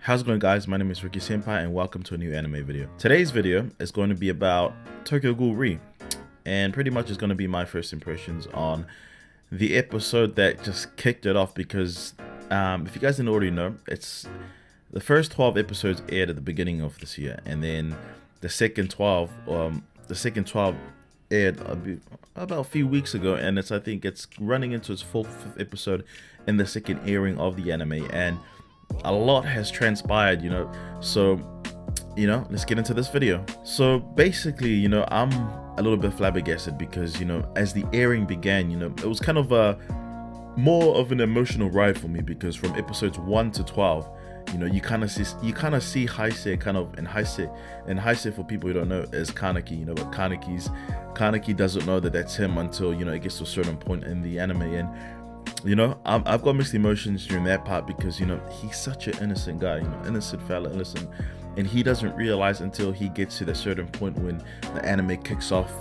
How's it going, guys? My name is Ricky Senpai and welcome to a new anime video. Today's video is going to be about Tokyo Ghoul and pretty much is going to be my first impressions on the episode that just kicked it off because if you guys didn't already know, it's the first 12 episodes aired at the beginning of this year, and then the second 12 aired about a few weeks ago, and I think it's running into its fifth episode in the second airing of the anime, and a lot has transpired, so let's get into this video. So basically, I'm a little bit flabbergasted because as the airing began, it was kind of a more of an emotional ride for me, because from episodes 1 to 12, you kind of see Heisei kind of, and Heisei for people who don't know is Kaneki, but Kaneki doesn't know that that's him until it gets to a certain point in the anime. And I've got mixed emotions during that part because he's such an innocent guy, innocent fella, innocent, and he doesn't realize until he gets to that certain point when the anime kicks off,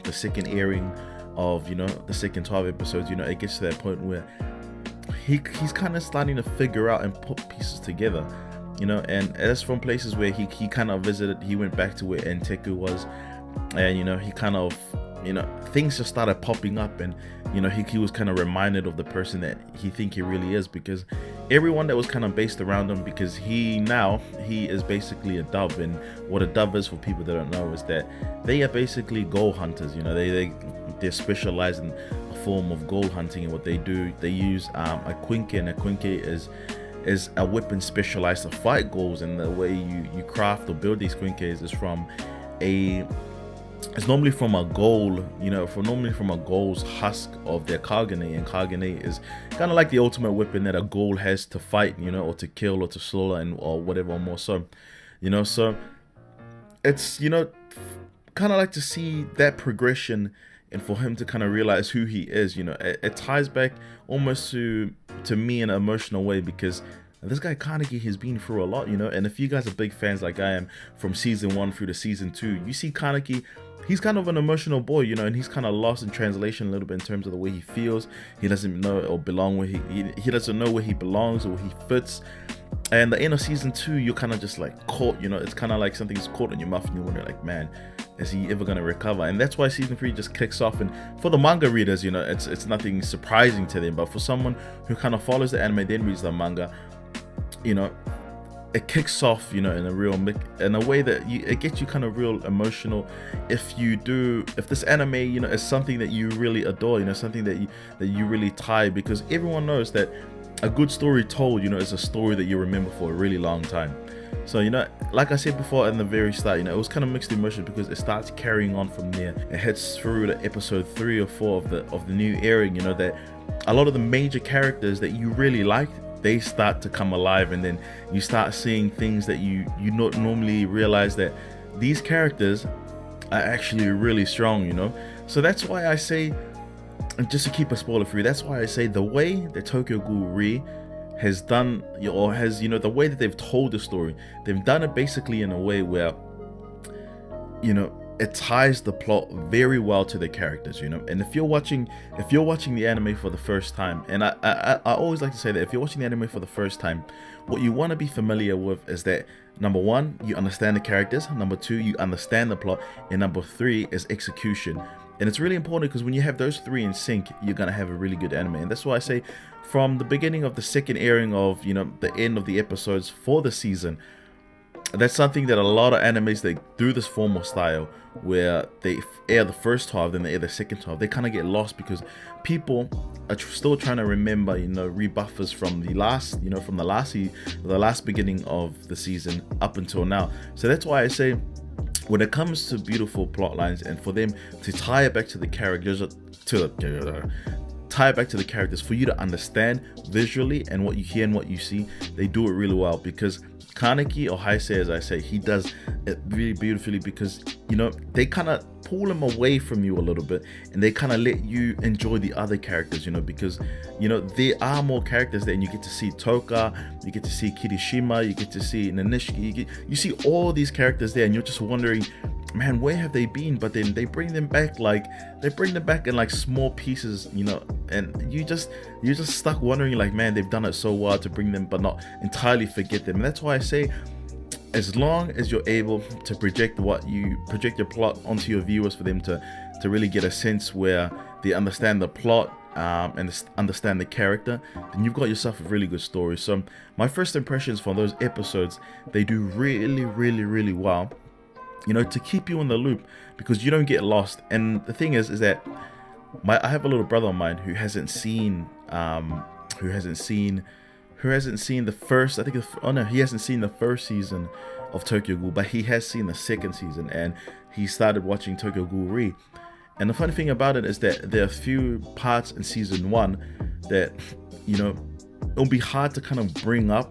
the second airing of the second 12 episodes. It gets to that point where he's kind of starting to figure out and put pieces together, and that's from places where he kind of visited. He went back to where Enteku was, and he kind of things just started popping up, and he was kind of reminded of the person that he really is, because everyone that was kind of based around him, because he is basically a dove. And what a dove is, for people that don't know, is that they are basically goal hunters. They're specialized in a form of goal hunting, and what they do, they use a quinke, and a quinke is a weapon specialized to fight ghouls. And the way you craft or build these quinkes is it's normally from a ghoul, from a ghoul's husk of their kagane, and kagane is kind of like the ultimate weapon that a ghoul has to fight, or to kill, or to slaughter, or whatever, or more so, so it's kind of like to see that progression, and for him to kind of realize who he is. It ties back almost to me in an emotional way, because this guy Kaneki has been through a lot, and if you guys are big fans like I am, from season 1 through to season 2, you see Kaneki, he's kind of an emotional boy, and he's kind of lost in translation a little bit in terms of the way he feels. He doesn't know or belong where he doesn't know where he belongs or where he fits. And the end of season 2, you're kind of just like caught, it's kind of like something's caught in your mouth, and you wonder, like, man, is he ever gonna recover? And that's why season 3 just kicks off. And for the manga readers, it's nothing surprising to them, but for someone who kind of follows the anime then reads the manga, it kicks off, in a way that it gets you kind of real emotional. If this anime, is something that you really adore, something that you really tie, because everyone knows that a good story told, is a story that you remember for a really long time. So, like I said before in the very start, it was kind of mixed emotions, because it starts carrying on from there. It heads through to episode 3 or 4 of the new airing, that a lot of the major characters that you really liked, they start to come alive, and then you start seeing things that you not normally realize, that these characters are actually really strong, So that's why I say, and just to keep a spoiler free, that's why I say the way that Tokyo Ghoul has done, or has, the way that they've told the story, they've done it basically in a way where, it ties the plot very well to the characters, and if you're watching the anime for the first time, and I always like to say that if you're watching the anime for the first time, what you want to be familiar with is that, number 1, you understand the characters, number 2, you understand the plot, and number 3 is execution. And it's really important, because when you have those 3 in sync, you're gonna have a really good anime. And that's why I say, from the beginning of the second airing of the end of the episodes for the season, that's something that a lot of animes, they do this formal style where they air the first 12, then they air the second 12. They kind of get lost because people are still trying to remember, rebuffers from the last beginning of the season up until now. So that's why I say, when it comes to beautiful plot lines, and for them to tie it back to the characters, for you to understand visually, and what you hear and what you see, they do it really well, because Kaneki, or Heisei as I say, he does it really beautifully, because they kind of pull him away from you a little bit, and they kind of let you enjoy the other characters, because there are more characters there, and you get to see Toka, you get to see Kirishima, you get to see Nanishiki, you see all these characters there, and you're just wondering, man, where have they been? But then they bring them back in like small pieces, you know, and you're just stuck wondering like, man, they've done it so well to bring them but not entirely forget them. And that's why I say, as long as you're able to project your plot onto your viewers for them to really get a sense where they understand the plot and understand the character, then you've got yourself a really good story. So my first impressions for those episodes, they do really well, you know, to keep you in the loop, because you don't get lost. And the thing is that I have a little brother of mine who hasn't seen the first, he hasn't seen the first season of Tokyo Ghoul, but he has seen the second season, and he started watching Tokyo Ghoul Re. And the funny thing about it is that there are a few parts in season 1 that, you know, it'll be hard to kind of bring up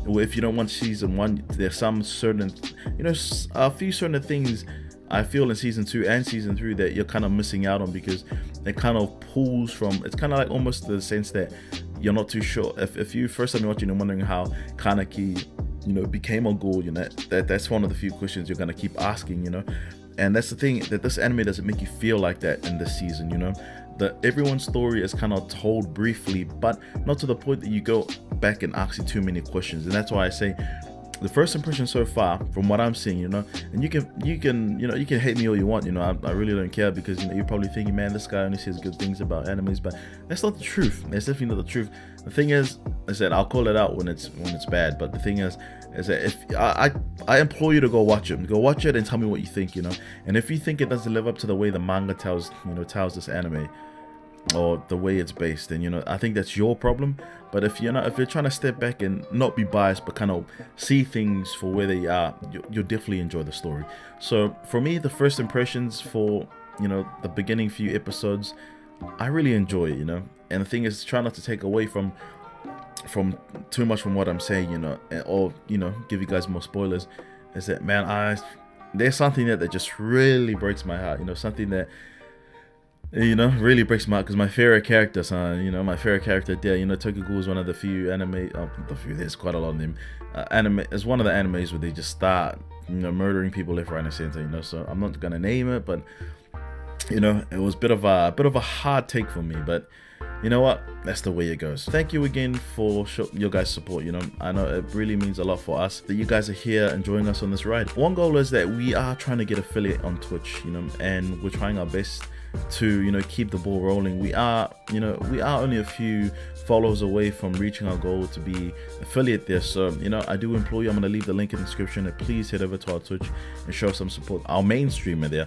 if you don't want season 1. There's some certain, you know, a few certain things I feel in season 2 and season 3 that you're kind of missing out on, because it kind of pulls from, it's kind of like almost the sense that you're not too sure. If you first time you're watching and wondering how Kaneki, you know, became a ghoul, you know, that's one of the few questions you're gonna keep asking, you know. And that's the thing, that this anime doesn't make you feel like that in this season, you know. Everyone's story is kind of told briefly, but not to the point that you go back and ask you too many questions. And that's why I say the first impression so far, from what I'm seeing, you know, and you can hate me all you want, you know, I really don't care, because, you know, you're probably thinking, man, this guy only says good things about animes, but that's not the truth. That's definitely not the truth. The thing is that I'll call it out when it's bad, but the thing is that if I implore you to go watch it and tell me what you think, you know. And if you think it doesn't live up to the way the manga tells this anime, or the way it's based, then, you know, I think that's your problem. But if you're trying to step back and not be biased, but kind of see things for where they are, you'll definitely enjoy the story. So for me, the first impressions for, you know, the beginning few episodes, I really enjoy it, you know. And the thing is, try not to take away from too much from what I'm saying, you know, or, you know, give you guys more spoilers. Is that, man, there's something that just really breaks my heart, you know, something that, you know, really breaks my heart, because my favorite character, there, you know, Tokyo Ghoul is one of the few there's quite a lot of them, it's one of the animes where they just start, you know, murdering people left, right, and center, you know. So I'm not gonna name it, but, you know, it was a bit of a hard take for me, but you know what, that's the way it goes. Thank you again for your guys' support. You know, I know it really means a lot for us that you guys are here enjoying us on this ride. One goal is that we are trying to get affiliate on Twitch, you know, and we're trying our best to, you know, keep the ball rolling. We are only a few followers away from reaching our goal to be affiliate there. So, you know, I do implore you, I'm going to leave the link in the description, and please head over to our Twitch and show some support. Our main streamer there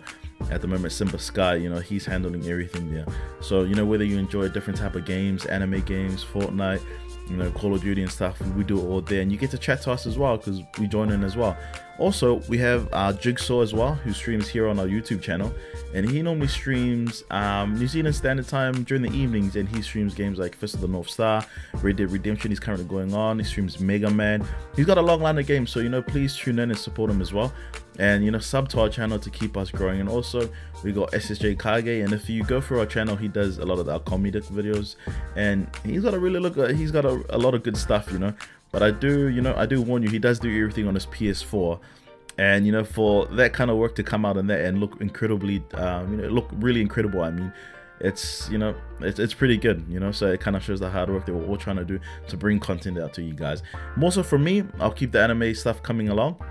at the moment, Simba Sky, you know, he's handling everything there. So, you know, whether you enjoy different type of games, anime games, Fortnite, you know, Call of Duty and stuff, we do it all there, and you get to chat to us as well, because we join in as well. Also, we have Jigsaw as well, who streams here on our YouTube channel, and he normally streams New Zealand Standard Time during the evenings, and he streams games like Fist of the North Star, Red Dead Redemption is currently going on, he streams Mega Man. He's got a long line of games, so, you know, please tune in and support him as well, and, you know, sub to our channel to keep us growing. And also, we got SSJ Kage, and if you go through our channel, he does a lot of our comedic videos, and he's got a lot of good stuff, you know. But I do warn you, he does do everything on his PS4, and, you know, for that kind of work to come out on that and look incredibly, look really incredible, I mean, it's, you know, it's pretty good, you know. So it kind of shows the hard work that we're all trying to do to bring content out to you guys. More so for me, I'll keep the anime stuff coming along,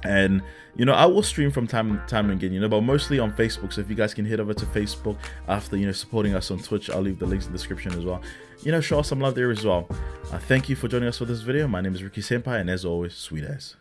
and, you know, I will stream from time again, you know, but mostly on Facebook. So if you guys can head over to Facebook after, you know, supporting us on Twitch, I'll leave the links in the description as well. You know, show us some love there as well. Thank you for joining us for this video. My name is Ricky Senpai, and as always, sweet as.